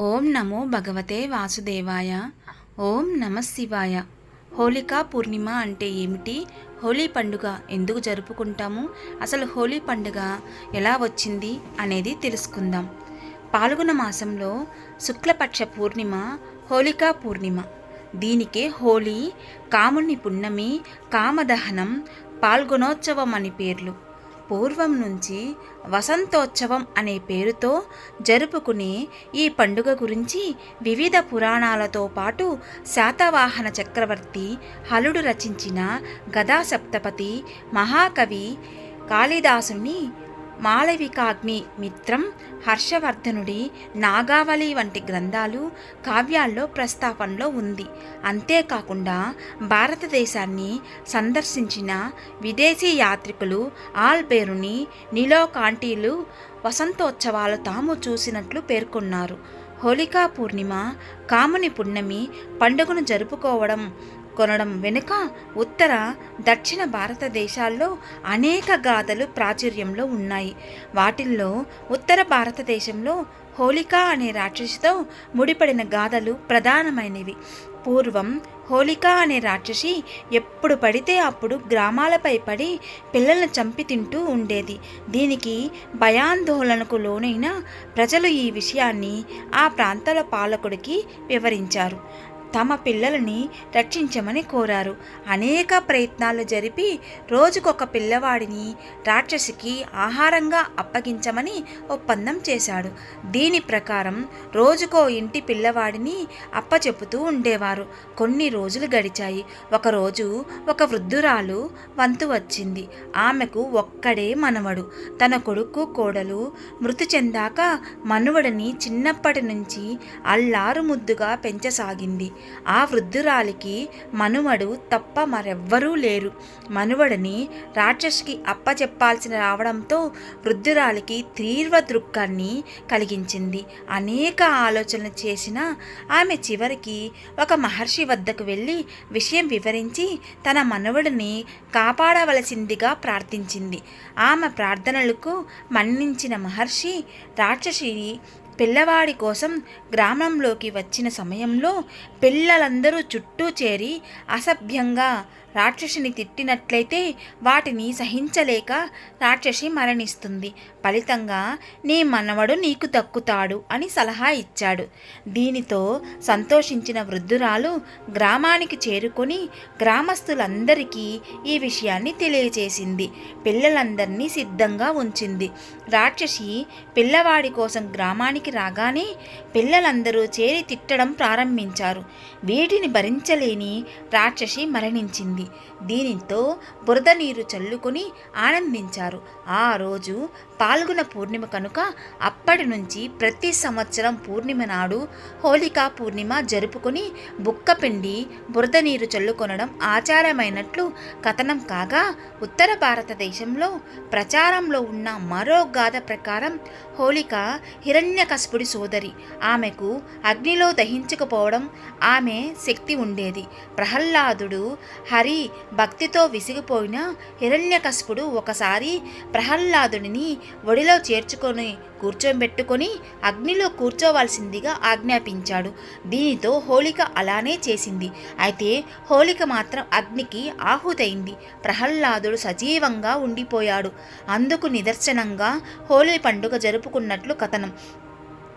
ఓం నమో భగవతే వాసుదేవాయ. ఓం నమ శివాయ. హోళికా పూర్ణిమ అంటే ఏమిటి? హోలీ పండుగ ఎందుకు జరుపుకుంటాము? అసలు హోలీ పండుగ ఎలా వచ్చింది అనేది తెలుసుకుందాం. పాల్గొన మాసంలో శుక్లపక్ష పూర్ణిమ హోళికా పూర్ణిమ. దీనికే హోలీ, కాముని పున్నమి, కామదహనం, పాల్గొనోత్సవం అని పేర్లు. పూర్వం నుంచి వసంతోత్సవం అనే పేరుతో జరుపుకునే ఈ పండుగ గురించి వివిధ పురాణాలతో పాటు శాతవాహన చక్రవర్తి హలుడు రచించిన గదా సప్తపతి, మహాకవి కాళిదాసుని మాళవికాగ్ని మిత్రం, హర్షవర్ధనుడి నాగావళి వంటి గ్రంథాలు, కావ్యాల్లో ప్రస్తావనలో ఉంది. అంతేకాకుండా భారతదేశాన్ని సందర్శించిన విదేశీ యాత్రికులు ఆల్బేరుని, నీలోకాంటీలు వసంతోత్సవాలు తాము చూసినట్లు పేర్కొన్నారు. హోళికా పూర్ణిమ, కాముని పున్నమి పండుగను కొనడం వెనుక ఉత్తర, దక్షిణ భారతదేశాల్లో అనేక గాథలు ప్రాచుర్యంలో ఉన్నాయి. వాటిల్లో ఉత్తర భారతదేశంలో హోళిక అనే రాక్షసితో ముడిపడిన గాథలు ప్రధానమైనవి. పూర్వం హోళిక అనే రాక్షసి ఎప్పుడు పడితే అప్పుడు గ్రామాలపై పడి పిల్లలను చంపి తింటూ ఉండేది. దీనికి భయాందోళనకు లోనైన ప్రజలు ఈ విషయాన్ని ఆ ప్రాంతాల పాలకుడికి వివరించారు. తమ పిల్లలని రక్షించమని కోరారు. అనేక ప్రయత్నాలు జరిపి రోజుకొక పిల్లవాడిని రాక్షసికి ఆహారంగా అప్పగించమని ఒప్పందం చేశాడు. దీని ప్రకారం రోజుకో ఇంటి పిల్లవాడిని అప్పచెపుతూ ఉండేవారు. కొన్ని రోజులు గడిచాయి. ఒకరోజు ఒక వృద్ధురాలు వంతు వచ్చింది. ఆమెకు ఒక్కడే మనవడు. తన కొడుకు, కోడలు మృతి చెందాక మనవడిని చిన్నప్పటి నుంచి అల్లారు ముద్దుగా పెంచసాగింది. ఆ వృద్ధురాలికి మనుమడు తప్ప మరెవ్వరూ లేరు. మనువడిని రాక్షసికి అప్పచెప్పాల్సిన రావడంతో వృద్ధురాలికి తీవ్ర దుఃఖాన్ని కలిగించింది. అనేక ఆలోచనలు చేసిన ఆమె చివరికి ఒక మహర్షి వద్దకు వెళ్ళి విషయం వివరించి తన మనవడిని కాపాడవలసిందిగా ప్రార్థించింది. ఆమె ప్రార్థనలకు మన్నించిన మహర్షి రాక్షసి పిల్లవాడి కోసం గ్రామంలోకి వచ్చిన సమయంలో పిల్లలందరూ చుట్టూ చేరి అసభ్యంగా రాక్షసిని తిట్టినట్లయితే వాటిని సహించలేక రాక్షసి మరణిస్తుంది. ఫలితంగా నీ మనవడు నీకు దక్కుతాడు అని సలహా ఇచ్చాడు. దీనితో సంతోషించిన వృద్ధురాలు గ్రామానికి చేరుకొని గ్రామస్తులందరికీ ఈ విషయాన్ని తెలియచేసింది. పిల్లలందరినీ సిద్ధంగా ఉంచింది. రాక్షసి పిల్లవాడి కోసం గ్రామానికి రాగానే పిల్లలందరూ చేరి తిట్టడం ప్రారంభించారు. వీటిని భరించలేని రాక్షసి మరణించింది. దీనితో బురద నీరు చల్లుకొని ఆనందించారు. ఆ రోజు పాల్గొన పూర్ణిమ కనుక అప్పటి నుంచి ప్రతి సంవత్సరం పూర్ణిమ నాడు హోళికా పూర్ణిమ జరుపుకొని బుక్కపిండి బురద నీరు చల్లుకొనడం ఆచారమైనట్లు కథనం కాగా, ఉత్తర భారతదేశంలో ప్రచారంలో ఉన్న మరో గాథ ప్రకారం హోళిక హిరణ్యకశిపుడి సోదరి. ఆమెకు అగ్నిలో దహించకపోవడం ఆమె శక్తి ఉండేది. ప్రహ్లాదుడు హరి భక్తితో విసిగిపోయిన హిరణ్యకశిపుడు ఒకసారి ప్రహ్లాదుడిని ఒడిలో చేర్చుకొని కూర్చోబెట్టుకొని అగ్నిలో కూర్చోవలసిందిగా ఆజ్ఞాపించాడు. దీనితో హోళిక అలానే చేసింది. అయితే హోళిక మాత్రం అగ్నికి ఆహుతైంది. ప్రహ్లాదుడు సజీవంగా ఉండిపోయాడు. అందుకు నిదర్శనంగా హోళీ పండుగ జరుపుకున్నట్లు కథనం.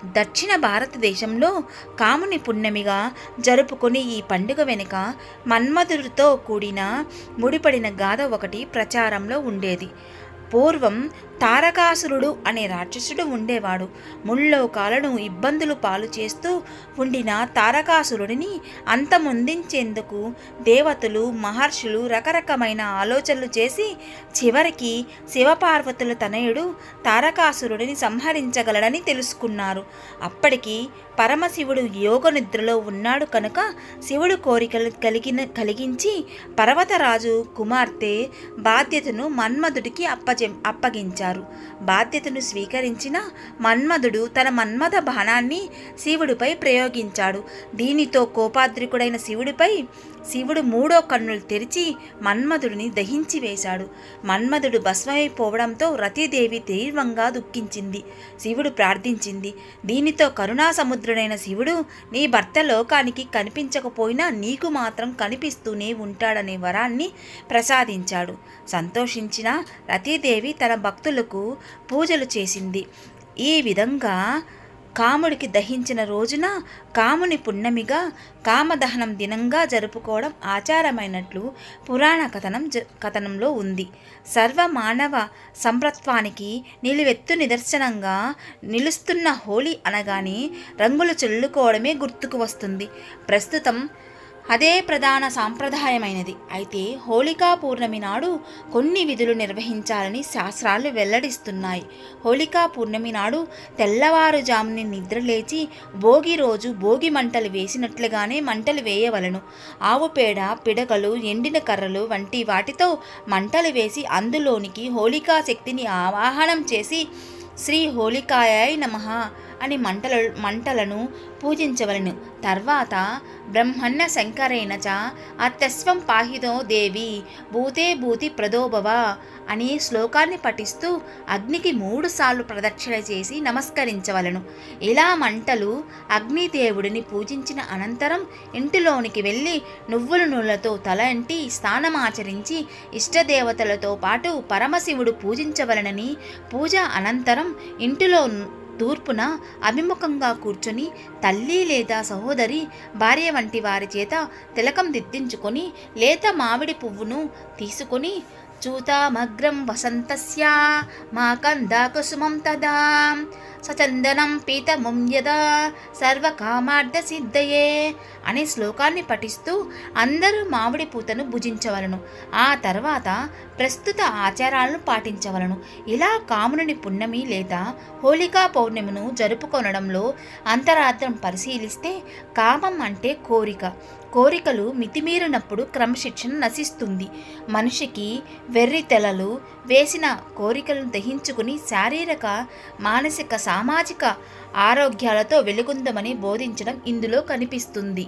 దక్షిణ భారతదేశంలో కాముని పున్నమిగా జరుపుకుని ఈ పండుగ వెనుక మన్మధుడితో కూడిన ముడిపడిన గాథ ఒకటి ప్రచారంలో ఉండేది. పూర్వం తారకాసురుడు అనే రాక్షసుడు ఉండేవాడు. ముల్లోకాలను ఇబ్బందులు పాలు చేస్తూ ఉండిన తారకాసురుడిని అంతమొందించేందుకు దేవతలు, మహర్షులు రకరకమైన ఆలోచనలు చేసి చివరికి శివపార్వతుల తనయుడు తారకాసురుడిని సంహరించగలడని తెలుసుకున్నారు. అప్పటికి పరమశివుడు యోగ నిద్రలో ఉన్నాడు కనుక శివుడు కోరికలు కలిగించి పర్వతరాజు కుమార్తె బాధ్యతను మన్మధుడికి అప్పగించారు. బాధ్యతను స్వీకరించిన మన్మధుడు తన మన్మథ బాణాన్ని శివుడిపై ప్రయోగించాడు. దీనితో కోపాద్రికుడైన శివుడిపై శివుడు మూడో కన్నులు తెరిచి మన్మధుడిని దహించి వేశాడు. మన్మధుడు భస్మైపోవడంతో రతీదేవి తీవ్రంగా దుఃఖించింది. శివుడు ప్రార్థించింది. దీనితో కరుణా సముద్రుడైన శివుడు నీ భర్త లోకానికి కనిపించకపోయినా నీకు మాత్రం కనిపిస్తూనే ఉంటాడనే వరాన్ని ప్రసాదించాడు. సంతోషించిన రతీదేవి తన భక్తులకు పూజలు చేసింది. ఈ విధంగా కాముడికి దహించిన రోజున కాముని పున్నమిగా కామదహనం దినంగా జరుపుకోవడం ఆచారమైనట్లు పురాణ కథనంలో ఉంది. సర్వమానవ సంప్రత్వానికి నిలువెత్తు నిదర్శనంగా నిలుస్తున్న హోలీ అనగానే రంగులు చల్లుకోవడమే గుర్తుకు వస్తుంది. ప్రస్తుతం అదే ప్రధాన సాంప్రదాయమైనది. అయితే హోళికా పూర్ణమి నాడు కొన్ని విధులు నిర్వహించాలని శాస్త్రాలు వెల్లడిస్తున్నాయి. హోళికా పూర్ణమి నాడు తెల్లవారుజాముని నిద్రలేచి భోగి రోజు భోగి మంటలు వేసినట్లుగానే మంటలు వేయవలను. ఆవు పేడ, పిడకలు, ఎండిన కర్రలు వంటి వాటితో మంటలు వేసి అందులోనికి హోళికా శక్తిని ఆవాహనం చేసి శ్రీ హోళికాయై నమః అని మంటలను పూజించవలను. తర్వాత బ్రహ్మన్న శంకరేణ చ అత్యస్వం పాహిదో దేవి భూతే భూతి ప్రదోభవ అనే శ్లోకాన్ని పఠిస్తూ అగ్నికి 3 సార్లు ప్రదక్షిణ చేసి నమస్కరించవలను. ఇలా మంటలు అగ్నిదేవుడిని పూజించిన అనంతరం ఇంటిలోనికి వెళ్ళి నువ్వుల నూనెలతో తల అంటి స్నానమాచరించి ఇష్టదేవతలతో పాటు పరమశివుడు పూజించవలనని, పూజ అనంతరం ఇంటిలో తూర్పున అభిముఖంగా కూర్చొని తల్లి లేదా సహోదరి, భార్య వంటి వారి చేత తిలకం దిద్దించుకొని లేత మామిడి పువ్వును తీసుకొని చూతామగ్రం వసంతస్య మాకందాకుసుమం తదా సచందనం పీతమం యదా సర్వకామార్థ సిద్ధయే అనే శ్లోకాన్ని పఠిస్తూ అందరూ మామిడి పూతను భుజించవలను. ఆ తర్వాత ప్రస్తుత ఆచారాలను పాటించవలను. ఇలా కాముని పున్నమి లేదా హోళికా పౌర్ణమిను జరుపుకొనడంలో అంతరార్థం పరిశీలిస్తే కామం అంటే కోరికలు మితిమీరినప్పుడు క్రమశిక్షణ నశిస్తుంది. మనిషికి వెర్రితెలలు వేసిన కోరికలను దహించుకుని శారీరక, మానసిక, సామాజిక ఆరోగ్యాలతో వెలుగొందమని బోధించడం ఇందులో కనిపిస్తుంది.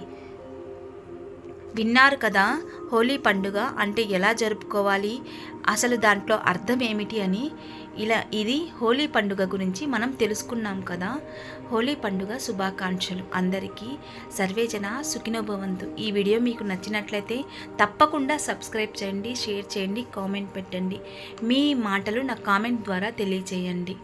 విన్నారు కదా హోలీ పండుగ అంటే ఎలా జరుపుకోవాలి, అసలు దాంట్లో అర్థం ఏమిటి అని. ఇది హోలీ పండుగ గురించి మనం తెలుసుకున్నాం కదా. హోలీ పండుగ శుభాకాంక్షలు అందరికీ. సర్వేజన సుఖినో భవంతు. ఈ వీడియో మీకు నచ్చినట్లయితే తప్పకుండా సబ్స్క్రైబ్ చేయండి, షేర్ చేయండి, కామెంట్ పెట్టండి. మీ మాటలు నా కామెంట్ ద్వారా తెలియచేయండి.